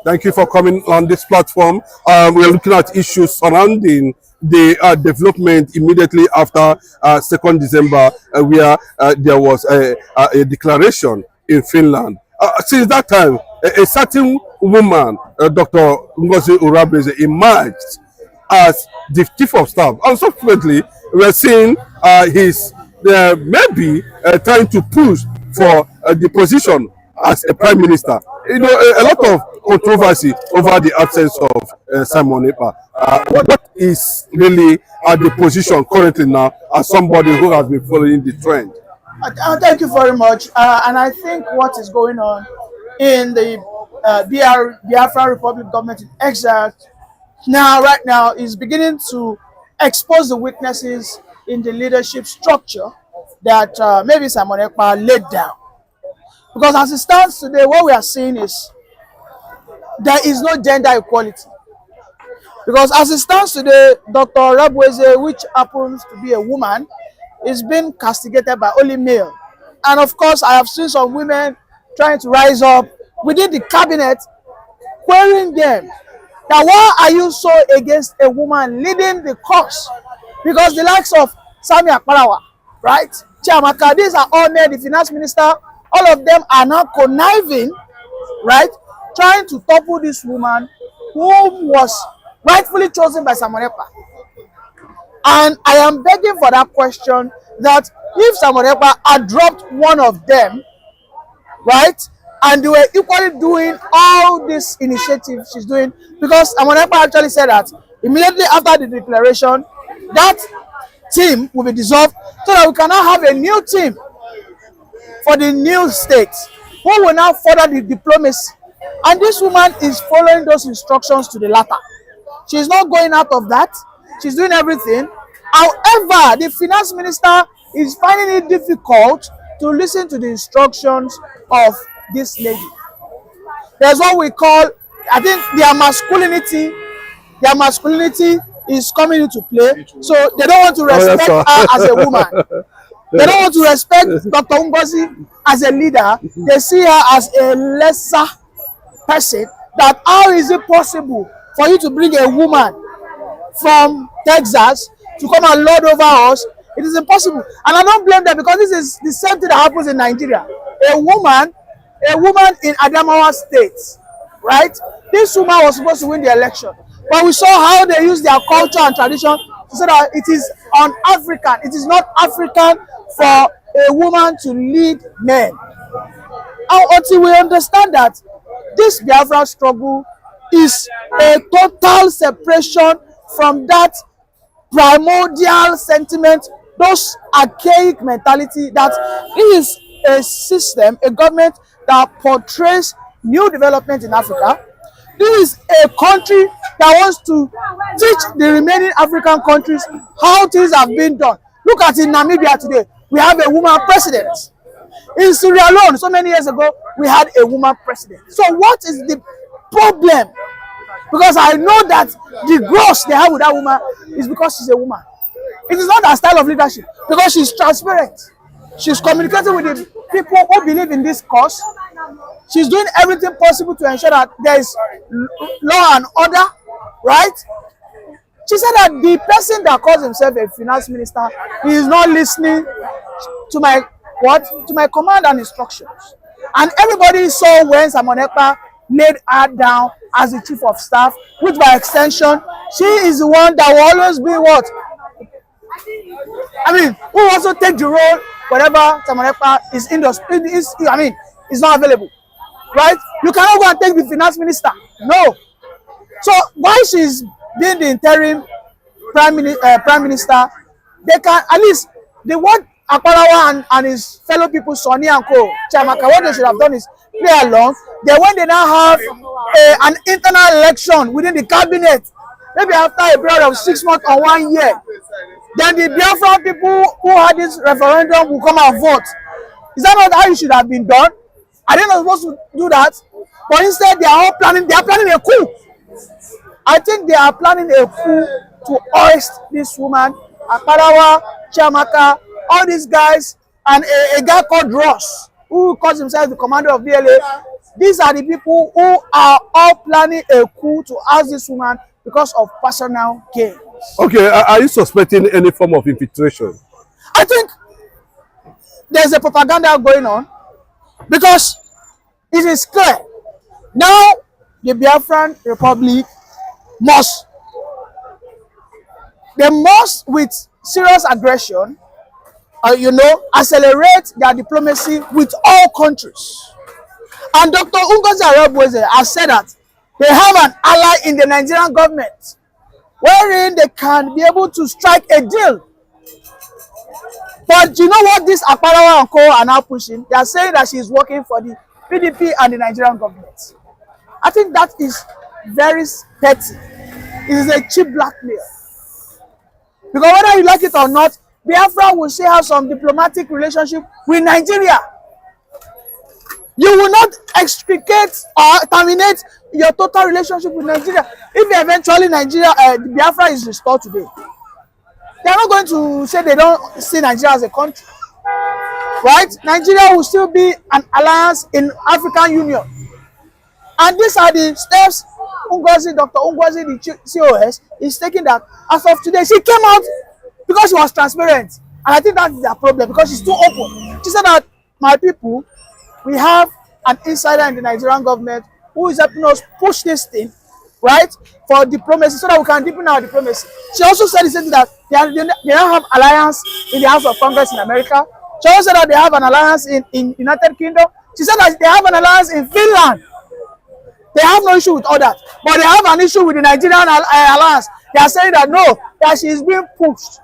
Thank you for coming on this platform. We're looking at issues surrounding the development immediately after 2nd December, where there was a declaration in Finland. Since that time, a certain woman, Dr. Ngozi Urabeze, emerged as the chief of staff, and subsequently we're seeing he's maybe trying to push for the position as a prime minister. You know, a lot of controversy over the absence of Simon Ekpa. What is really the position currently now as somebody who has been following the trend? Thank you very much. And I think what is going on in the BiAFRA Republic government in exile right now is beginning to expose the weaknesses in the leadership structure that maybe Simon Ekpa laid down. Because as it stands today, what we are seeing is there is no gender equality. Because as it stands today, Dr. Urabeze, which happens to be a woman, is being castigated by only male. And of course, I have seen some women trying to rise up within the cabinet, querying them that why are you so against a woman leading the cause? Because the likes of Sami Akparawa, right? Chiamaka, these are all men, the finance minister, all of them are now conniving, right? Trying to topple this woman who was rightfully chosen by Simon Ekpa. And I am begging for that question, that if Simon Ekpa had dropped one of them, right, and they were equally doing all these initiatives she's doing, because Simon Ekpa actually said that immediately after the declaration, that team will be dissolved so that we can now have a new team for the new state who will now further the diplomacy. And this woman is following those instructions to the latter. She's not going out of that. She's doing everything. However, the finance minister is finding it difficult to listen to the instructions of this lady. There's what we call, I think their masculinity is coming into play. So they don't want to respect her as a woman. They don't want to respect Dr. Ngozi as a leader. They see her as a lesser person. That how is it possible for you to bring a woman from Texas to come and lord over us? It is impossible. And I don't blame them, because this is the same thing that happens in Nigeria. A woman in Adamawa State, right? This woman was supposed to win the election. But we saw how they use their culture and tradition to say that it is un-African. It is not African for a woman to lead men. And until we understand that this Biafra struggle is a total separation from that primordial sentiment, those archaic mentality, that it is a system, a government that portrays new development in Africa. This is a country that wants to teach the remaining African countries how things have been done. Look at in Namibia today, we have a woman president. In Syria alone, so many years ago, we had a woman president. So what is the problem? Because I know that the growth they have with that woman is because she's a woman. It is not her style of leadership, because she's transparent. She's communicating with the people who believe in this cause. She's doing everything possible to ensure that there is law and order, right? She said that the person that calls himself a finance minister is not listening to my command and instructions. And everybody saw when Simon Ekpa laid her down as the chief of staff, which by extension, she is the one that will always be what? I mean, who also take the role whenever Simon Ekpa is not available, right? You cannot go and take the finance minister. No. So while she's being the interim prime minister, they can at least what Akparawa and his fellow people, Sonny and Co, Chiamaka, what they should have done is play along. Then when they now have an internal election within the cabinet, maybe after a period of 6 months or 1 year, then the Biafra people who had this referendum will come and vote. Is that not how it should have been done? Are they not supposed to do that? But instead, they are planning a coup. I think they are planning a coup to hoist this woman, Akparawa, Chiamaka, all these guys, and a guy called Ross, who calls himself the commander of BLA. These are the people who are all planning a coup to oust this woman because of personal gain. Okay, are you suspecting any form of infiltration? I think there's a propaganda going on because it is clear now the Biafran Republic must with serious aggression, accelerate their diplomacy with all countries. And Dr. Ngozi Arabweze has said that they have an ally in the Nigerian government, wherein they can be able to strike a deal. But you know what this Akparawa and co are now pushing? They are saying that she is working for the PDP and the Nigerian government. I think that is very petty. It is a cheap blackmail. Because whether you like it or not, Biafra will still have some diplomatic relationship with Nigeria. You will not extricate or terminate your total relationship with Nigeria. If eventually Biafra is restored today, they are not going to say they don't see Nigeria as a country. Right? Nigeria will still be an alliance in African Union. And these are the steps Dr. Ngozi, the COS, is taking, that as of today, she came out because she was transparent. And I think that's their problem, because she's too open. She said that, my people, we have an insider in the Nigerian government who is helping us push this thing, right, for diplomacy, so that we can deepen our diplomacy. She also said that they don't have alliance in the House of Congress in America. She also said that they have an alliance in United Kingdom. She said that they have an alliance in Finland. They have no issue with all that, but they have an issue with the Nigerian alliance. They are saying that no, that she is being pushed.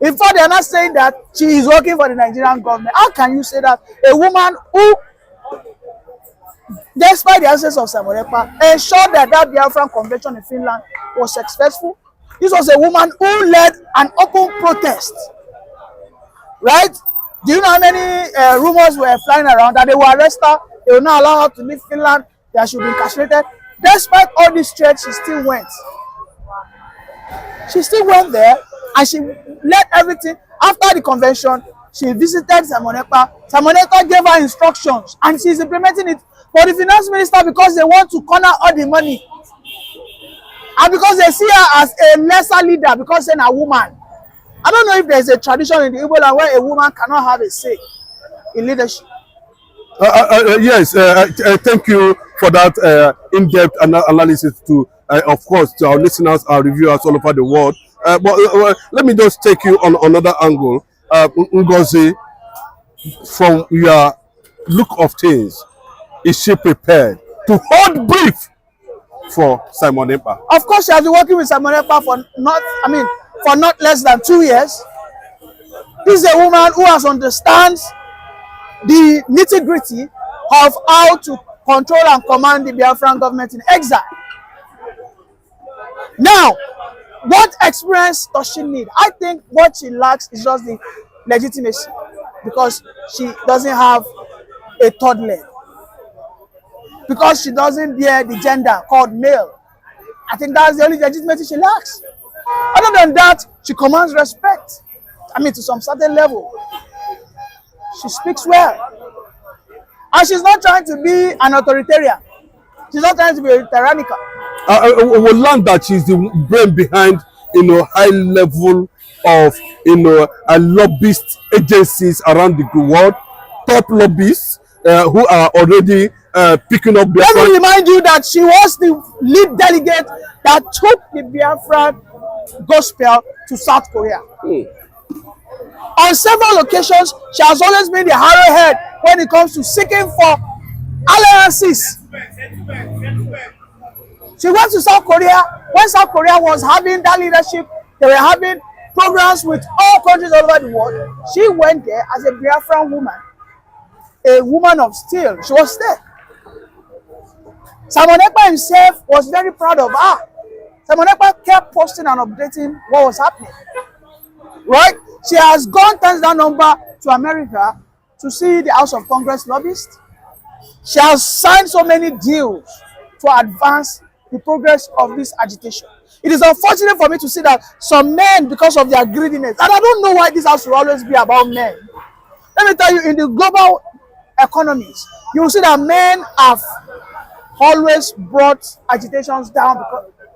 In fact, they are not saying that she is working for the Nigerian government. How can you say that a woman who, despite the absence of Simon Ekpa, ensured that Biafran convention in Finland was successful? This was a woman who led an open protest, right? Do you know how many rumors were flying around that they will arrest her, they will not allow her to leave Finland, that she will be incarcerated? Despite all these threats, she still went. She still went there, and she led everything. After the convention, she visited Simon Ekpa. Simon Ekpa gave her instructions, and she's implementing it for the finance minister, because they want to corner all the money. And because they see her as a lesser leader, because she's a woman. I don't know if there's a tradition in the Igbo land where a woman cannot have a say in leadership. Yes, thank you for that in-depth analysis to, of course, to our listeners, our reviewers all over the world. But let me just take you on another angle. Ngozi, from your look of things, is she prepared to hold brief for Simon Ekpa? Of course, she has been working with Simon Ekpa for not less than 2 years. This is a woman who understands the nitty-gritty of how to control and command the Biafran government in exile. Now, what experience does she need? I think what she lacks is just the legitimacy, because she doesn't have a third leg, because she doesn't bear the gender called male. I think that's the only legitimacy she lacks. Other than that, she commands respect. To some certain level. She speaks well. And she's not trying to be an authoritarian. She's not trying to be tyrannical. We learned that she's the brain behind, high level of, lobbyist agencies around the world, top lobbyists who are already picking up. Let me remind you that she was the lead delegate that took the Biafra gospel to South Korea. On several occasions, she has always been the arrowhead when it comes to seeking for alliances. She went to South Korea. When South Korea was having that leadership, they were having programs with all countries all over the world. She went there as a Biafran woman, a woman of steel. She was there. Simon Ekpa himself was very proud of her. Simon Ekpa kept posting and updating what was happening. Right? She has gone times that number to America to see the House of Congress lobbyists. She has signed so many deals to advance the progress of this agitation. It is unfortunate for me to see that some men, because of their greediness, and I don't know why this has to always be about men. Let me tell you, in the global economies, you will see that men have always brought agitations down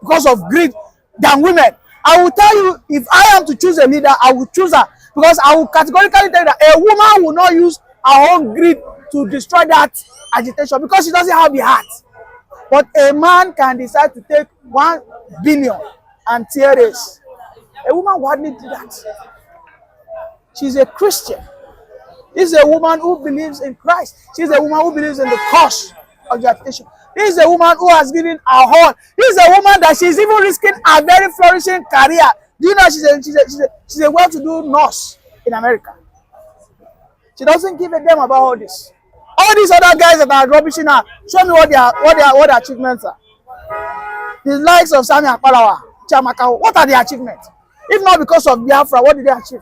because of greed than women. I will tell you, if I am to choose a leader, I will choose her, because I will categorically tell you that a woman will not use her own greed to destroy that agitation, because she doesn't have the heart. But a man can decide to take 1 billion and tear this. A woman would hardly do that. She's a Christian. This is a woman who believes in Christ. She's a woman who believes in the cause of the agitation. This is a woman who has given her all. This is a woman that she's even risking a very flourishing career. Do you know she's a well-to-do nurse in America? She doesn't give a damn about all this. All these other guys that are rubbishing her, show me what their achievements are. The likes of Sami Akpalawa, Chiamaka, what are their achievements? If not because of Biafra, what did they achieve?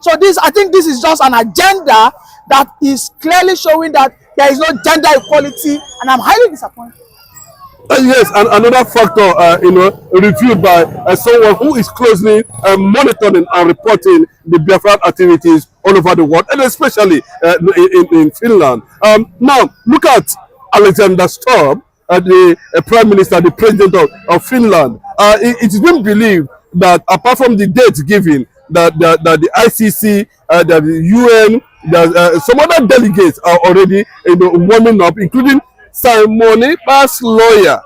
So I think this is just an agenda that is clearly showing that there is no gender equality, and I'm highly disappointed. Yes, and another factor, reviewed by someone who is closely monitoring and reporting the BiAFRA activities all over the world, and especially in Finland. Now, look at Alexander Stubb, the Prime Minister, the President of Finland. It's been believed that apart from the date given, that the ICC, that the UN, that some other delegates are already warming up, including Simon Ekpa's lawyer.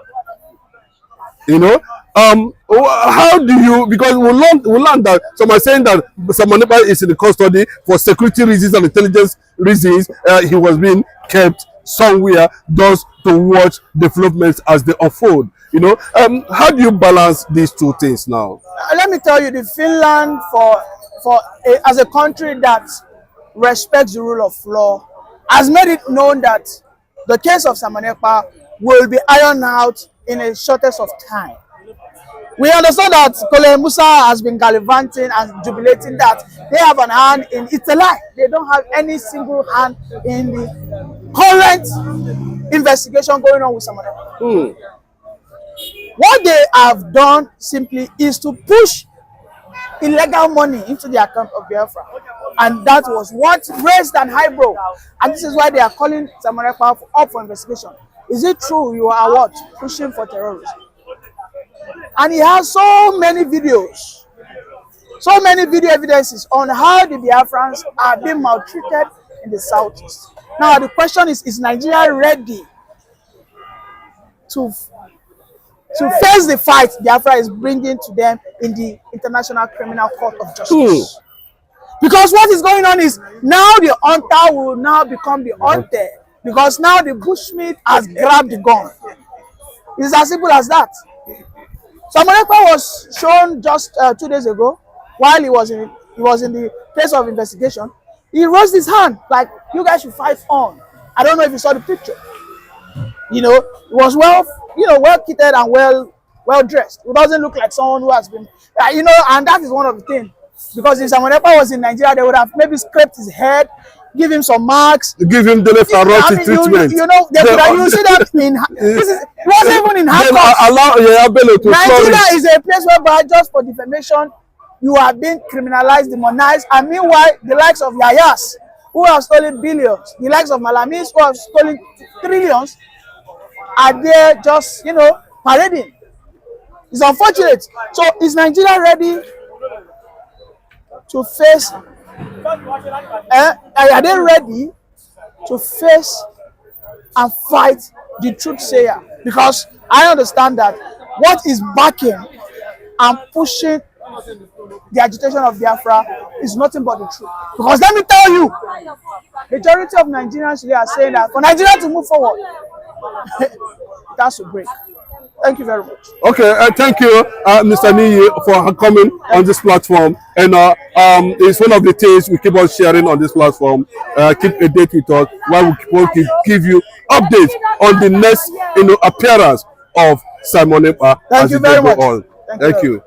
How do you, because we learned that some are saying that Simon Ekpa is in the custody for security reasons and intelligence reasons. He was being kept somewhere just to watch developments as they unfold. How do you balance these two things now? Let me tell you, the Finland as a country that respects the rule of law has made it known that the case of Simon Ekpa will be ironed out in a shortest of time. We understand that Kole Musa has been gallivanting and jubilating that they have an hand in it's a lie. They don't have any single hand in the current investigation going on with Simon Ekpa. What they have done simply is to push illegal money into the account of Biafra, and that was what raised an eyebrow. And this is why they are calling Simon Ekpa up for investigation. Is it true you are what? Pushing for terrorism? And he has so many videos, so many video evidences on how the Biafrans are being maltreated in the southeast. Now the question is Nigeria ready to face the fight Biafra is bringing to them in the International Criminal Court of Justice? Because what is going on is now the hunter will now become the hunted, because now the bushmeat has grabbed the gun. It's as simple as that. Simon Ekpa was shown just 2 days ago while he was in the place of investigation. He raised his hand like, you guys should fight on. I don't know if you saw the picture. He was well kitted and well dressed. It doesn't look like someone who has been, and that is one of the things. Because if Simon Ekpa was in Nigeria, they would have maybe scraped his head, give him some marks, give him the left treatment. You see that it wasn't even in handcuffs. Nigeria is a place whereby just for defamation, you are being criminalized, demonized, and meanwhile, the likes of Yayas, who have stolen billions, the likes of Malamis, who have stolen trillions, are there just, parading. It's unfortunate. So is Nigeria ready to face, are they ready to face and fight the truth sayer? Because I understand that what is backing and pushing the agitation of Biafra is nothing but the truth. Because let me tell you, majority of Nigerians today are saying that for Nigeria to move forward, it has to break. Thank you very much. Okay, thank you, Mr. Niyi, for coming on this platform. And it's one of the things we keep on sharing on this platform. Keep a date with us while we keep give you updates on the next, appearance of Simon Ekpa. Thank you very much. Thank you.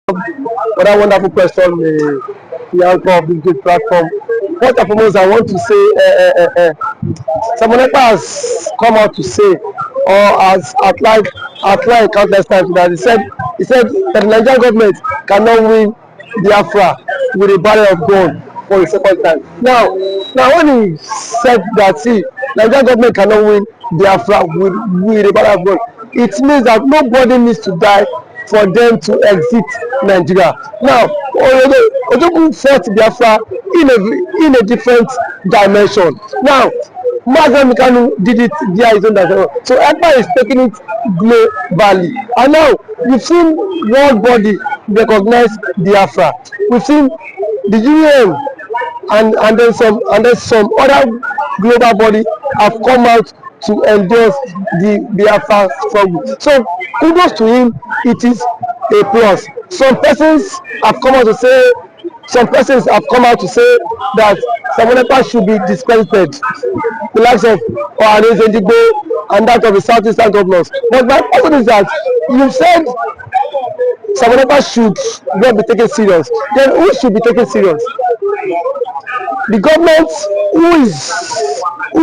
For that wonderful question, the anchor of this good platform. First and foremost, I want to say, Simon Ekpa has come out to say, or has outlined countless times that he said that the Nigerian government cannot win Biafra with a barrel of gun. for a second time. Now when he said that, see, Nigerian government cannot win Biafra with a battle of gun, it means that nobody needs to die for them to exit Nigeria. Now, Ojukwu fought Biafra in a different dimension. Now, nnamdikanu did it via his own dimension. So Ekpa is taking it globally. And now, we've seen world body recognize Biafra. We've seen the UN and then some other global body have come out to endorse the Biafra struggle. So kudos to him, it is a plus. Some persons have come out to say that Samuel Ekpa should be discredited, the likes of Ohanes Edigbo and that of the Southeastern governors. But my question is that you said Samuel Ekpa should not be taken serious. Then who should be taken serious? The government who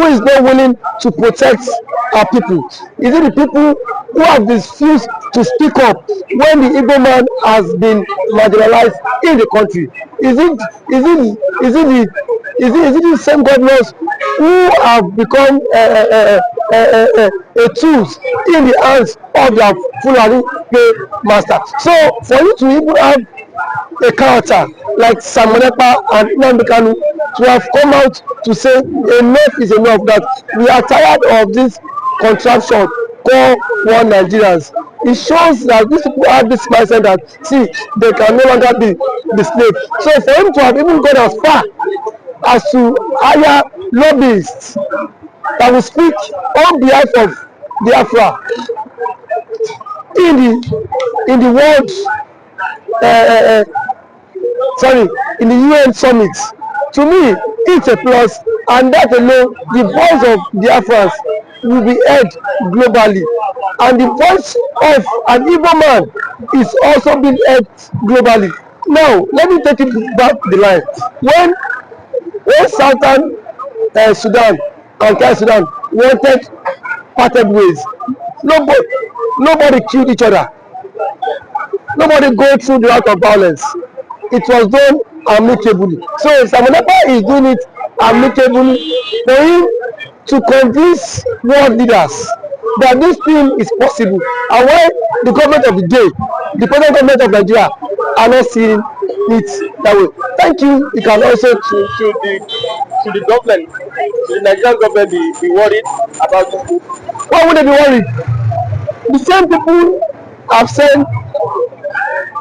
is not willing to protect our people? Is it the people who have refused to speak up when the Igbo man has been marginalized in the country? Is it the same governors who have become a tools in the hands of their Fulani master? So for you to even have a character like Samuel Ekpa and nnamdikanu to have come out to say enough is enough, that we are tired of this contraption called one Nigerians. It shows that these people have this mindset that, see, they can no longer be the slave. So for him to have even gone as far as to hire lobbyists that will speak on behalf of Biafra in the world in the UN summit, to me it's a plus, and that alone, the voice of Biafrans will be heard globally, and the voice of an Igbo man is also being heard globally. Now let me take it back the line. When Southern Sudan and South Sudan wanted parted ways, nobody killed each other. Nobody go through the route of violence. It was done amicably. So Samuel Ekpa is doing it amicably for him to convince world leaders that this thing is possible, and why the government of the day, the present government of Nigeria, are not seeing it that way. Thank you. You can also to the government, the Nigerian government be worried about it. Why would they be worried? The same people have sent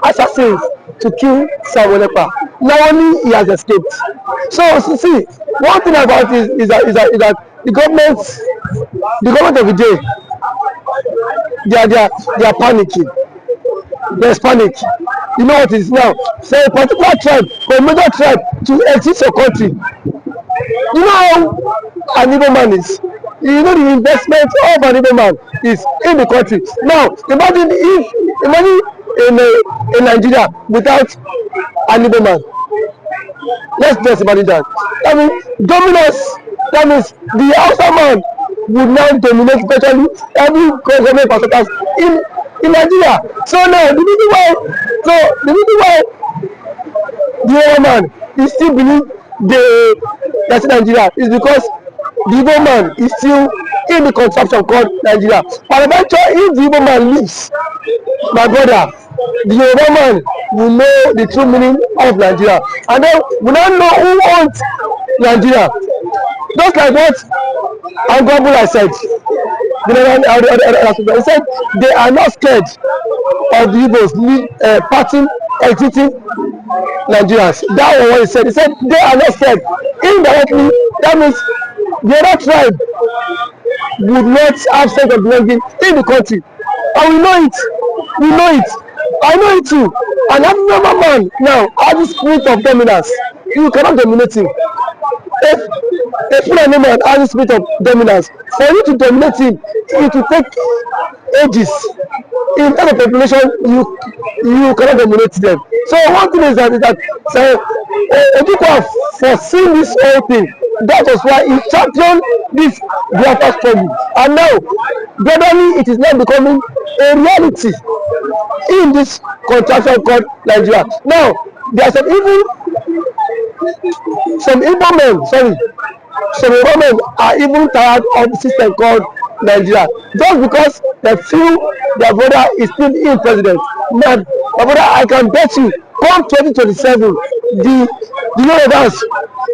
assassins to kill Samuel Ekpa. Now only he has escaped. So see, one thing about it is that the government of the day, they are panicking. There's panic. You know what it is now? Say a particular tribe or a major tribe to exit your country. You know how an Igbo man is. You know the investment of an Igbo man is in the country. Now imagine in Nigeria without an Igbo man. Let's just imagine that. I mean, dominance. That means the Hausa man would now dominate virtually every government parastatals in Nigeria. So now the reason why the Igbo man is still believe that's Nigeria is because the Igbo man is still in the contraption called Nigeria. And eventually, if the Igbo man leaves, my brother, the Yoruba man will know the true meaning of Nigeria, and then we now know who owns Nigeria. Just like what Angobula said, he said they are not scared of the Igbos parting, exiting Nigerians. That was what he said. He said they are not scared. Indirectly, that means the other tribe would not have sense of belonging in the country, and we know it. I know it too. And every normal man now has the spirit of dominance. You cannot dominate him. If Fulani man has the spirit of dominance, for you to dominate him, it will take ages. In terms of population, you cannot dominate them. So one thing is that Ojukwu have foreseen this whole thing. That was why he championed this Biafra struggle. And now, gradually, it is now becoming a reality in this contraction called Nigeria. Now, there are some even some Igbo men, sorry, some Igbo men are even tired of the system called Nigeria, just because they feel their brother is still in president. Man, my brother, I can bet you, come 2027, the Yorubas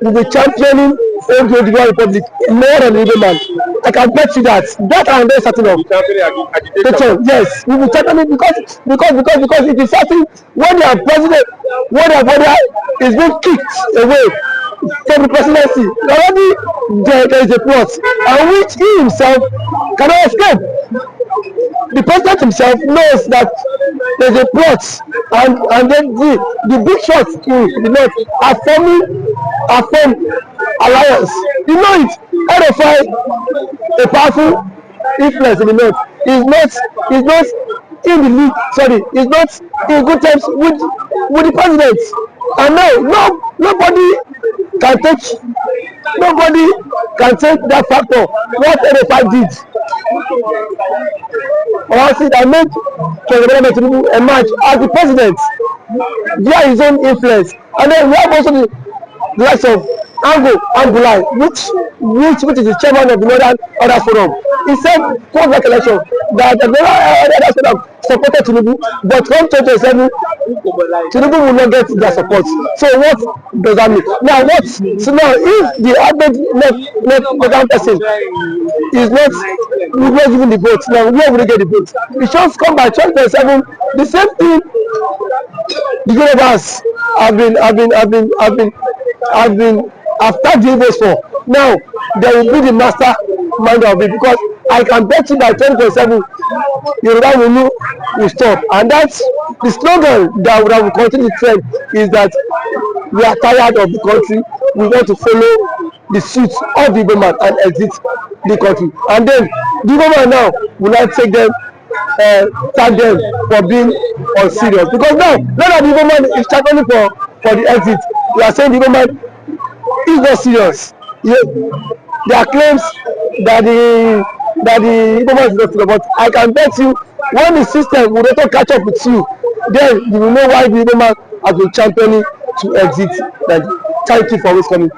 will be championing the Republic more than the Igbo man. I can bet you that. That I am very certain of. Yes, we will championing because it is certain when their president, when their brother is being kicked away from the presidency, already there is a plot, and which he himself cannot escape. The president himself knows that there's a plot, and then the big shots in the north are formed alliance. You know it. RFI, a powerful influence in the north, is not in the league. Sorry, is not in good terms with the president. And now nobody can take that factor. What RFI did. Honestly, that made President Tinubu emerge as the president via his own influence. And then we have also the likes of Angulai, which is the chairman of the Northern Others Forum. He said, post that election, that the Northern Others Forum supported Tinubu, but come 2027, Tinubu will not get their support. So what does that mean? Now so now if the average left person is not given the vote, now where will they get the vote? It should come by 2027. The same thing the Yorubas have been after the votes for. Now they will be the master mind of it, because I can bet you by 2027 Yoruba will stop, and that's the slogan that will continue the trend, is that we are tired of the country, we want to follow the suit of the government and exit the country. And then the government now will not take them, tag them for being unserious, because now that the government is championing for the exit, we are saying the government is not serious. There are claims that the government is not serious, but I can bet you when the system will not catch up with you, then you will know why the government has been championing to exit. Thank you for always coming.